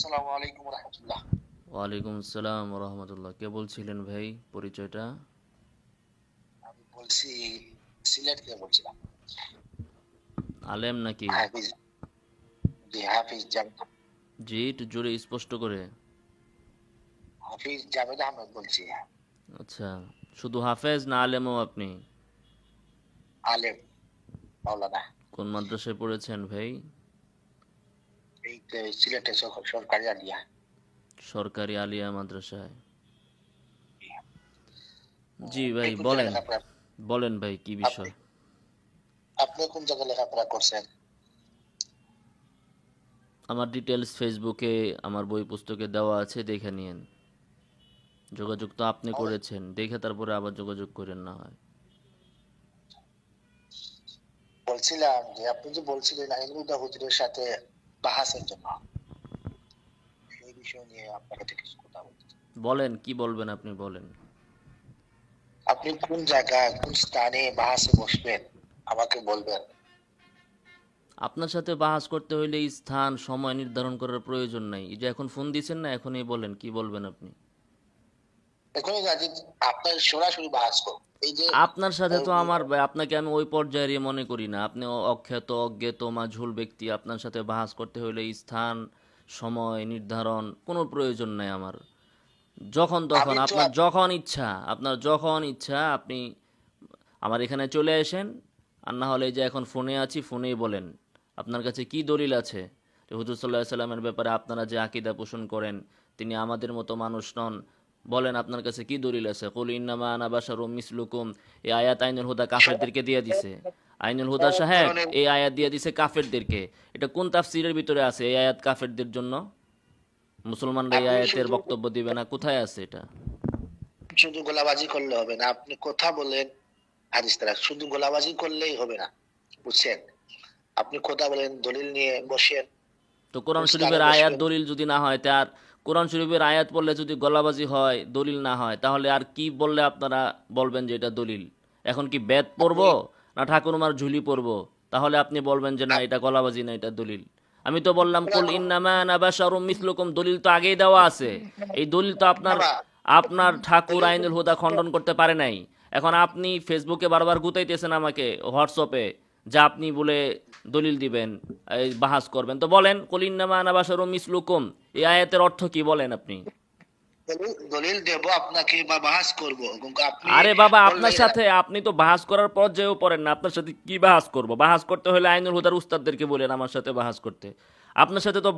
আসসালামু আলাইকুম রহমতুল্লাহ। ওয়ালাইকুম আসসালাম রহমতুল্লাহ। কে বলছিলেন ভাই, পরিচয়টা? আমি বলছি সিলেট থেকে বলছিলাম। আলেম নাকি? হাফিজ, জি হাফিজ জাভেদ, জি, একটু জোরে স্পষ্ট করে। হাফিজ জাভেদ আহমেদ বলছি। আচ্ছা, শুধু হাফেজ না আলেমও আপনি? আলেম, মাওলানা। কোন মাদ্রাসায় পড়েছেন ভাই? এই তো সিলেটে সরকারি আলিয়া। সরকারি আলিয়া মাদ্রাসায়। জি আপনি ভাই কোন জায়গায় বলেন। লেখাপড়া বলেন ভাই, কি আপনি বিষয়? আপনি কোন জায়গায় লেখাপড়া করছেন? আমার ডিটেলস ফেসবুকে, আমার বই পুস্তকে দেওয়া আছে, দেখে নিন। যোগাযোগ তো আপনি আমি করেছেন, দেখে তারপরে আবার যোগাযোগ করেন না হয়। বলছিলাম যে আপনি যে বলছিলেন আইনুদ্দা হুজুরের সাথে বাহাসের জন্য, সেই বিষয় নিয়ে আপনার কাছে কিছু কথা বলতে চাই। বলেন, কি বলবেন আপনি বলেন। আপনি কোন জায়গায় কোন স্থানে বাহাসে বসবেন আমাকে বলবেন। আপনার সাথে বাহাস করতে হইলে স্থান সময় নির্ধারণ করার প্রয়োজন নাই। এই যে এখন ফোন দিছেন না, এখনই বলেন কি বলবেন আপনি। এখনই কাজে আপনার সরাসরি বাহাস করুন। এই যে আপনার সাথে তো আহ, আমার, আপনাকে আমি ওই পর্যায়ে মনে করি না। আপনি অখ্যাত অজ্ঞাত মাঝুল ব্যক্তি, আপনার সাথে বাহাস করতে হইলে স্থান সময় নির্ধারণ কোনো প্রয়োজন নাই আমার। যখন তখন আমি তো আপনার যখন ইচ্ছা, আপনার যখন ইচ্ছা আপনি আমার এখানে চলে আসেন। আর না হলে এই যে এখন ফোনে আছি, ফোনেই বলেন আপনার কাছে কি দলিল আছে যে হুজুর সাল্লাহ সাল্লামের ব্যাপারে আপনারা যে আকিদা পোষণ করেন তিনি আমাদের মতো মানুষ নন। বলেন আপনার কাছে কি দলিল আছে। কুল ইন্নামা আনা বাশারুম মিসলুকুম, এই আয়াত আইনুল হুদা সব কাফেরদেরকে দিয়ে দিছে। আইনুল হুদা সব সাহেব ধরনের এই আয়াত দিয়ে দিছে কাফেরদেরকে। এটা কোন তাফসিরের ভিতরে আছে এই আয়াত কাফেরদের জন্য? মুসলমানরা এই আপনি আয়াতের শুধু বক্তব্য দিবে না? কোথায় আছে এটা? শুধু গোলাবাজি করলে হবে না, আপনি কথা বলেন। হাদিস দ্বারা শুধু গোলাবাজি করলেই হবে না, বুঝছেন? আপনি কথা বলেন, দলিল নিয়ে বসেন, তো কোন কোরআন স্থানে শরীফের আয়াত বসবেন। দলিল যদি না হয়, তার কোরআন শরীফের আয়াত পড়লে যদি গলাবাজি হয়, দলিল না হয়, তাহলে আর কি বললে আপনারা বলবেন যে এটা দলিল? এখন কি বেদ আপনি পড়বো না ঠাকুরমার ঝুলি পড়বো? তাহলে আপনি বলবেন যে না আপ- এটা গলাবাজি না, এটা দলিল। আমি তো বললাম কুল আপনার ইন্নামা আনা বাশারুম মিসলুকুম, দলিল তো আগেই দেওয়া আছে। এই দলিল তো আপনার বাবা, আপনার ঠাকুর দলিল আইনুল হুদা খণ্ডন করতে পারে নাই। এখন আপনি ফেসবুকে বারবার গুতাইতেছেন আমাকে, হোয়াটসঅ্যাপে, যা আপনি বলে দলিল দিবেন, এই বাহাস করবেন। তো বলেন কুল ইন্নামা আনা বাশারুম মিসলুকুম, এই আয়াতের অর্থ কি বলেন আপনি। দলিল দেব আপনাকে বা বাহাস করব, কিন্তু আপনি আরে বাবা, আপনার বললেই না। সাথে আপনি তো বাহাস করার পর্যায়েও পড়েন না, আপনার সাথে কি বাহাস করব? বাহাস করতে হলে আইনুল হুদার উস্তাদদেরকে বলেন আমার সাথে বাহাস করতে। আপনার সাথে তো